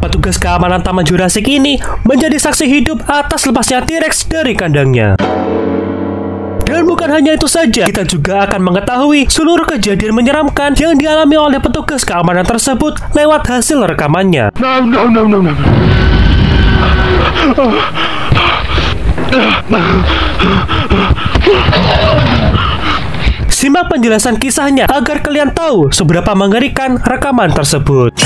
Petugas keamanan Taman Jurassic ini menjadi saksi hidup atas lepasnya T-Rex dari kandangnya. Dan bukan hanya itu saja, kita juga akan mengetahui seluruh kejadian menyeramkan yang dialami oleh petugas keamanan tersebut lewat hasil rekamannya. No. Simak penjelasan kisahnya agar kalian tahu seberapa mengerikan rekaman tersebut.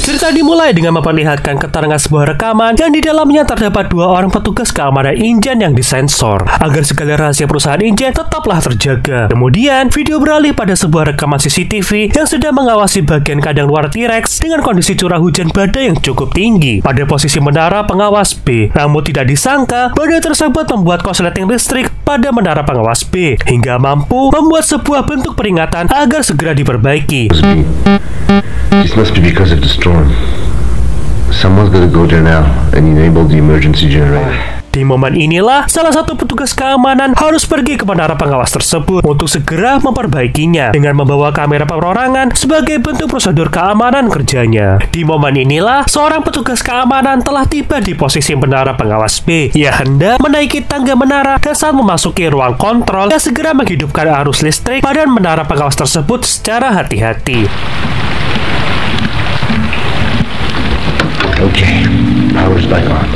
Cerita dimulai dengan memperlihatkan keterangan sebuah rekaman yang di dalamnya terdapat dua orang petugas keamanan InGen yang disensor agar segala rahasia perusahaan InGen tetaplah terjaga. Kemudian, video beralih pada sebuah rekaman CCTV yang sedang mengawasi bagian kandang luar T-Rex dengan kondisi curah hujan badai yang cukup tinggi pada posisi menara pengawas B. Namun tidak disangka, badai tersebut membuat korsleting listrik pada menara pengawas B hingga mampu membuat sebuah bentuk peringatan agar segera diperbaiki. This must be because of the storm. Someone's gotta go there now and enable the emergency generator. Di momen inilah, salah satu petugas keamanan harus pergi ke menara pengawas tersebut untuk segera memperbaikinya dengan membawa kamera perorangan sebagai bentuk prosedur keamanan kerjanya. Di momen inilah, seorang petugas keamanan telah tiba di posisi menara pengawas B. Ia hendak menaiki tangga menara dan saat memasuki ruang kontrol, ia segera menghidupkan arus listrik pada menara pengawas tersebut secara hati-hati. Okay, power's back on.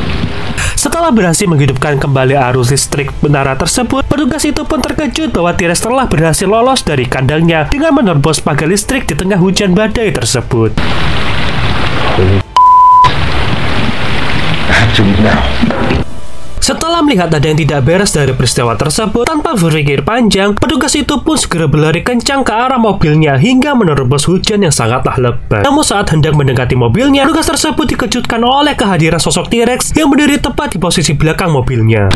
Setelah berhasil menghidupkan kembali arus listrik menara tersebut, petugas itu pun terkejut bahwa T-Rex telah berhasil lolos dari kandangnya dengan menerobos pagar listrik di tengah hujan badai tersebut. I have to leave now. Setelah melihat ada yang tidak beres dari peristiwa tersebut, tanpa berpikir panjang, petugas itu pun segera berlari kencang ke arah mobilnya hingga menerobos hujan yang sangatlah lebat. Namun saat hendak mendekati mobilnya, petugas tersebut dikejutkan oleh kehadiran sosok T-Rex yang berdiri tepat di posisi belakang mobilnya.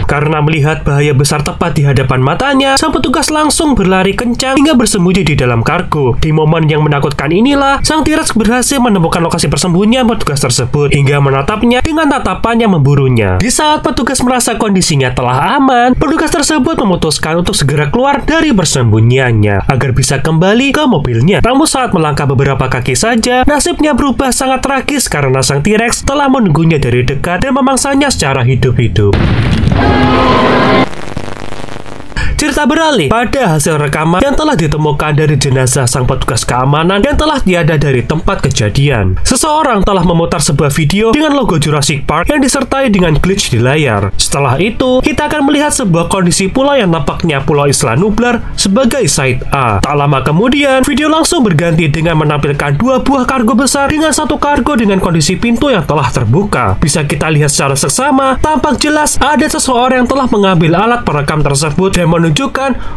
Karena melihat bahaya besar tepat di hadapan matanya, sang petugas langsung berlari kencang hingga bersembunyi di dalam kargo. Di momen yang menakutkan inilah, sang T-Rex berhasil menemukan lokasi persembunyian petugas tersebut hingga menatapnya dengan tatapan yang memburunya. Di saat petugas merasa kondisinya telah aman, petugas tersebut memutuskan untuk segera keluar dari persembunyiannya agar bisa kembali ke mobilnya. Namun saat melangkah beberapa kaki saja, nasibnya berubah sangat tragis karena sang T-Rex telah menunggunya dari dekat dan memangsanya secara hidup-hidup. Cerita beralih pada hasil rekaman yang telah ditemukan dari jenazah sang petugas keamanan yang telah tiada dari tempat kejadian. Seseorang telah memutar sebuah video dengan logo Jurassic Park yang disertai dengan glitch di layar. Setelah itu, kita akan melihat sebuah kondisi pulau yang nampaknya Pulau Isla Nublar sebagai side A. Tak lama kemudian, video langsung berganti dengan menampilkan dua buah kargo besar dengan satu kargo dengan kondisi pintu yang telah terbuka. Bisa kita lihat secara seksama, tampak jelas ada seseorang yang telah mengambil alat perekam tersebut dan menunjukkan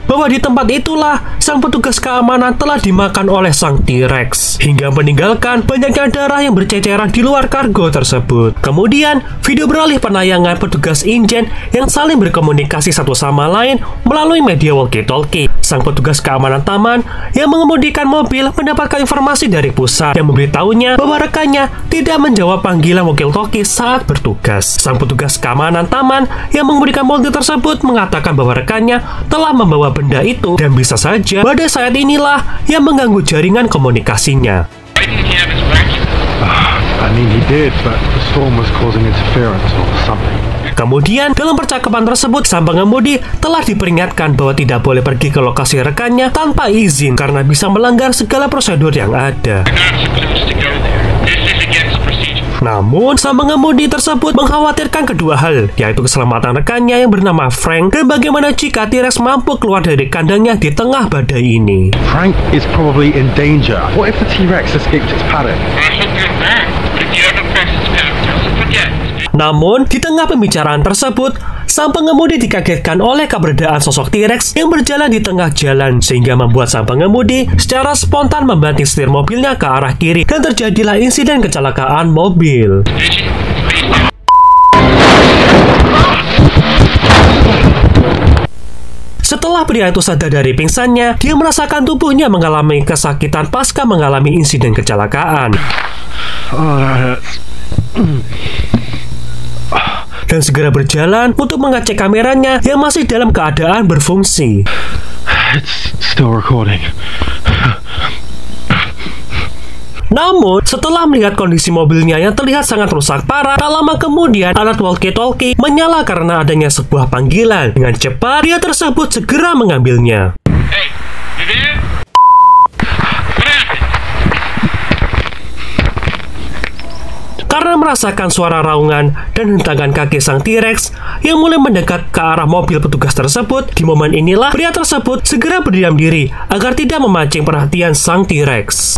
bahwa di tempat itulah sang petugas keamanan telah dimakan oleh sang T-Rex hingga meninggalkan banyaknya darah yang berceceran di luar kargo tersebut. Kemudian, video beralih penayangan petugas InGen yang saling berkomunikasi satu sama lain melalui media walkie-talkie. Sang petugas keamanan taman yang mengemudikan mobil mendapatkan informasi dari pusat yang memberitahunya bahwa rekannya tidak menjawab panggilan walkie-talkie saat bertugas. Sang petugas keamanan taman yang mengemudikan mobil tersebut mengatakan bahwa rekannya telah membawa benda itu dan bisa saja pada saat inilah yang mengganggu jaringan komunikasinya. Kemudian, dalam percakapan tersebut, sang pengemudi telah diperingatkan bahwa tidak boleh pergi ke lokasi rekannya tanpa izin karena bisa melanggar segala prosedur yang ada. Namun, sang pengemudi tersebut mengkhawatirkan kedua hal, yaitu keselamatan rekannya yang bernama Frank dan bagaimana jika T-Rex mampu keluar dari kandangnya di tengah badai ini. Frank is probably in danger. What if the T-Rex escaped its paddock? Namun, di tengah pembicaraan tersebut, sang pengemudi dikagetkan oleh keberadaan sosok T-Rex yang berjalan di tengah jalan, sehingga membuat sang pengemudi secara spontan membanting setir mobilnya ke arah kiri, dan terjadilah insiden kecelakaan mobil. Setelah Setelah pria itu sadar dari pingsannya, dia merasakan tubuhnya mengalami kesakitan pasca mengalami insiden kecelakaan. Oh, that hurts. Dan segera berjalan untuk mengecek kameranya yang masih dalam keadaan berfungsi. It's still recording. Namun, setelah melihat kondisi mobilnya yang terlihat sangat rusak parah, tak lama kemudian alat walkie-talkie menyala karena adanya sebuah panggilan. Dengan cepat, pria tersebut segera mengambilnya. Hey, you there? What happened? Karena merasakan suara raungan dan hentakan kaki sang T-Rex yang mulai mendekat ke arah mobil petugas tersebut, di momen inilah pria tersebut segera berdiam diri agar tidak memancing perhatian sang T-Rex.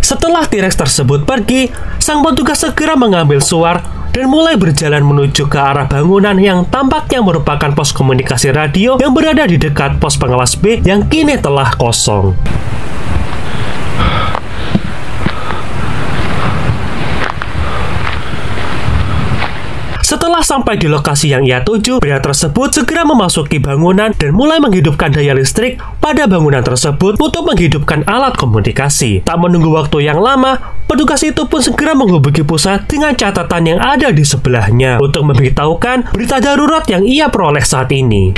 Setelah T-Rex tersebut pergi, sang petugas segera mengambil suar dan mulai berjalan menuju ke arah bangunan yang tampaknya merupakan pos komunikasi radio yang berada di dekat pos pengawas B yang kini telah kosong. Setelah sampai di lokasi yang ia tuju, pria tersebut segera memasuki bangunan dan mulai menghidupkan daya listrik pada bangunan tersebut untuk menghidupkan alat komunikasi. Tak menunggu waktu yang lama, petugas itu pun segera menghubungi pusat dengan catatan yang ada di sebelahnya untuk memberitahukan berita darurat yang ia peroleh saat ini.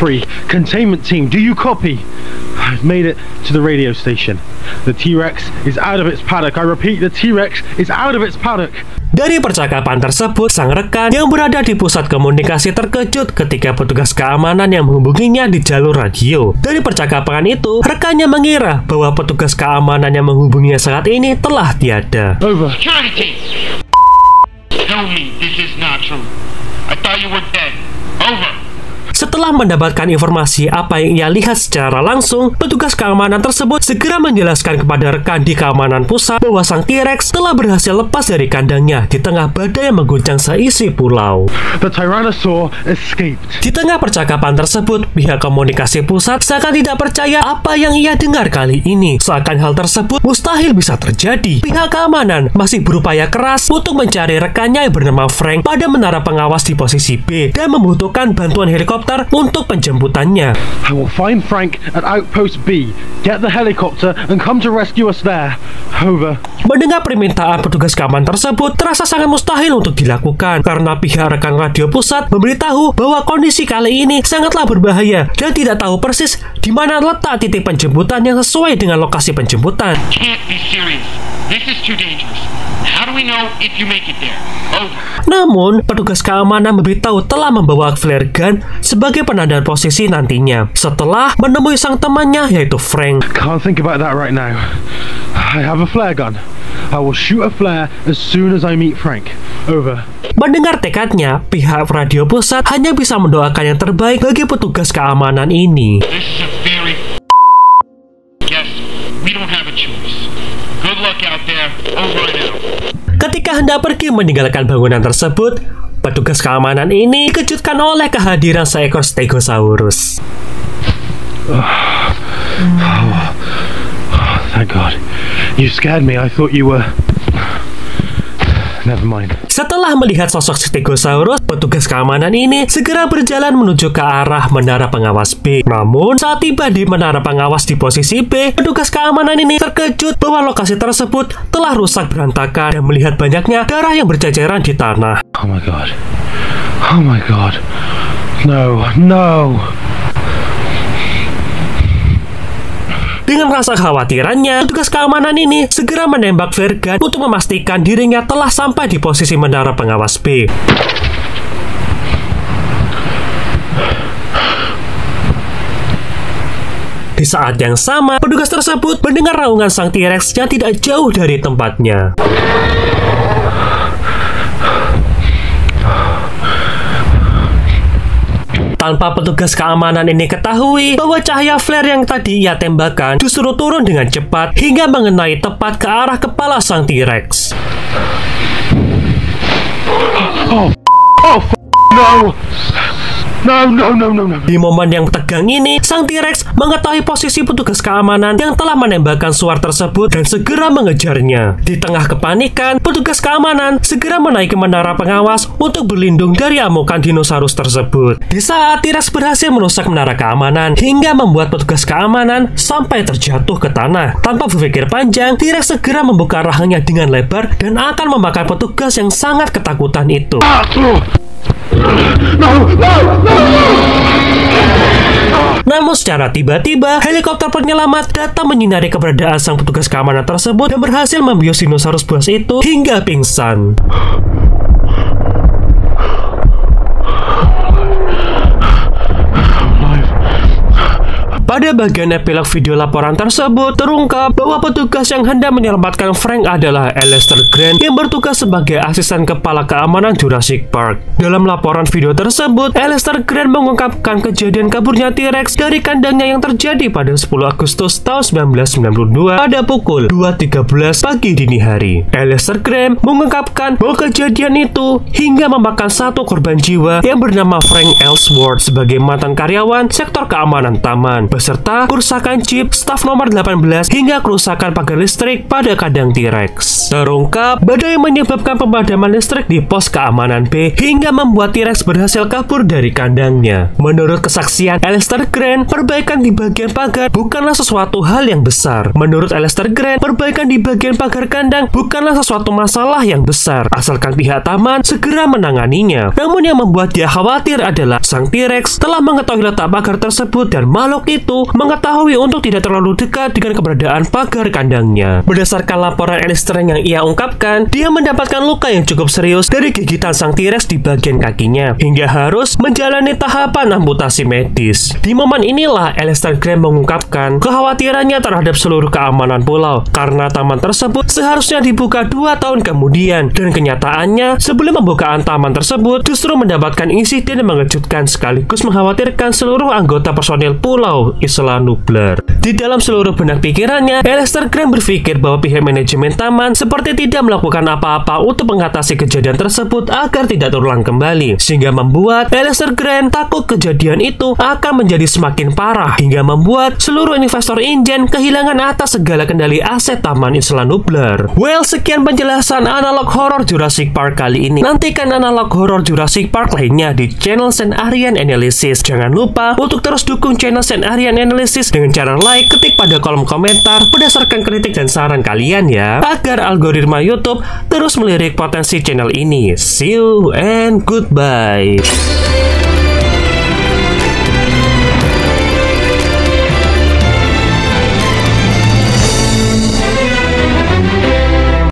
Containment team, do you copy? I've made it to the radio station. The T-Rex is out of its paddock. I repeat, the T-Rex is out of its paddock. Dari percakapan tersebut, sang rekan yang berada di pusat komunikasi terkejut ketika petugas keamanan yang menghubunginya di jalur radio. Dari percakapan itu, rekannya mengira bahwa petugas keamanan yang menghubunginya saat ini telah tiada. Over. Security! Tell me this is not true. I thought you were dead. Over. Setelah mendapatkan informasi apa yang ia lihat secara langsung, petugas keamanan tersebut segera menjelaskan kepada rekan di keamanan pusat bahwa sang T-Rex telah berhasil lepas dari kandangnya di tengah badai yang mengguncang seisi pulau. The Tyrannosaur escaped. Di tengah percakapan tersebut, pihak komunikasi pusat seakan tidak percaya apa yang ia dengar kali ini. Seakan hal tersebut mustahil bisa terjadi. Pihak keamanan masih berupaya keras untuk mencari rekannya yang bernama Frank pada menara pengawas di posisi B dan membutuhkan bantuan helikopter untuk penjemputannya. I will find Frank at outpost B. Get the helicopter and come to rescue us there. Over. Mendengar permintaan petugas keamanan tersebut terasa sangat mustahil untuk dilakukan karena pihak rekan radio pusat memberitahu bahwa kondisi kali ini sangatlah berbahaya dan tidak tahu persis di mana letak titik penjemputan yang sesuai dengan lokasi penjemputan. Can't be serious. This is too dangerous. How do we know if you make it there? Over. Namun, petugas keamanan memberitahu telah membawa flare gun sebagai penanda posisi nantinya setelah menemui sang temannya yaitu Frank. Can't think about that right now. I have a flare gun. I will shoot a flare as soon as I meet Frank. Over. Mendengar tekadnya, pihak radio pusat hanya bisa mendoakan yang terbaik bagi petugas keamanan ini. This is a very yes. We don't have a choice. Good luck out there. Over and out. Ketika hendak pergi meninggalkan bangunan tersebut, petugas keamanan ini dikejutkan oleh kehadiran seekor Stegosaurus. Thank God. You scared me. I thought you were... Never mind. Setelah melihat sosok Stegosaurus, petugas keamanan ini segera berjalan menuju ke arah menara pengawas B. Namun, saat tiba di menara pengawas di posisi B, petugas keamanan ini terkejut bahwa lokasi tersebut telah rusak berantakan dan melihat banyaknya darah yang berceceran di tanah. Oh my God. Oh my God. No, no. Dengan rasa khawatirannya, petugas keamanan ini segera menembak flare gun untuk memastikan dirinya telah sampai di posisi menara pengawas B. Di saat yang sama, petugas tersebut mendengar raungan sang T-Rex yang tidak jauh dari tempatnya. Tanpa petugas keamanan ini ketahui bahwa cahaya flare yang tadi ia tembakan justru turun dengan cepat hingga mengenai tepat ke arah kepala sang T-Rex. Oh, no! No. Di momen yang tegang ini, sang T-Rex mengetahui posisi petugas keamanan yang telah menembakkan suar tersebut dan segera mengejarnya. Di tengah kepanikan, petugas keamanan segera menaiki menara pengawas untuk berlindung dari amukan dinosaurus tersebut. Di saat T-Rex berhasil merusak menara keamanan hingga membuat petugas keamanan sampai terjatuh ke tanah. Tanpa berpikir panjang, T-Rex segera membuka rahangnya dengan lebar dan akan memakan petugas yang sangat ketakutan itu. Namun secara tiba-tiba, helikopter penyelamat datang menyinari keberadaan sang petugas keamanan tersebut dan berhasil membius dinosaurus buas itu hingga pingsan. Pada bagian epilog video laporan tersebut, terungkap bahwa petugas yang hendak menyelamatkan Frank adalah Alastair Grant yang bertugas sebagai asisten kepala keamanan Jurassic Park. Dalam laporan video tersebut, Alastair Grant mengungkapkan kejadian kaburnya T-Rex dari kandangnya yang terjadi pada 10 Agustus tahun 1992 pada pukul 2.13 pagi dini hari. Alastair Grant mengungkapkan bahwa kejadian itu hingga memakan satu korban jiwa yang bernama Frank Ellsworth sebagai mantan karyawan sektor keamanan taman, beserta kerusakan chip staf nomor 18 hingga kerusakan pagar listrik pada kandang T-Rex. Terungkap, badai menyebabkan pemadaman listrik di pos keamanan B hingga membuat T-Rex berhasil kabur dari kandangnya. Menurut kesaksian Alastair Grant, perbaikan di bagian pagar bukanlah sesuatu hal yang besar. Menurut Alastair Grant, perbaikan di bagian pagar kandang bukanlah sesuatu masalah yang besar, asalkan pihak taman segera menanganinya. Namun yang membuat dia khawatir adalah sang T-Rex telah mengetahui letak pagar tersebut dan makhluk itu mengetahui untuk tidak terlalu dekat dengan keberadaan pagar kandangnya. Berdasarkan laporan Alastair yang ia ungkapkan, dia mendapatkan luka yang cukup serius dari gigitan sang T-Rex di bagian kakinya, hingga harus menjalani tahapan amputasi medis. Di momen inilah Alastair Grant mengungkapkan kekhawatirannya terhadap seluruh keamanan pulau, karena taman tersebut seharusnya dibuka 2 tahun kemudian, dan kenyataannya sebelum pembukaan taman tersebut justru mendapatkan insiden yang mengejutkan sekaligus mengkhawatirkan seluruh anggota personil pulau Isla Nublar. Di dalam seluruh benak pikirannya, Alastair Grant berpikir bahwa pihak manajemen taman seperti tidak melakukan apa-apa untuk mengatasi kejadian tersebut agar tidak terulang kembali, sehingga membuat Alastair Grant takut kejadian itu akan menjadi semakin parah, hingga membuat seluruh investor InGen kehilangan atas segala kendali aset taman Isla Nublar. Well, sekian penjelasan analog horror Jurassic Park kali ini. Nantikan analog horror Jurassic Park lainnya di channel Sen Arian Analysis. Jangan lupa untuk terus dukung channel Sen Arian Analysis dengan cara like, ketik pada kolom komentar berdasarkan kritik dan saran kalian ya, agar algoritma YouTube terus melirik potensi channel ini. See you and goodbye.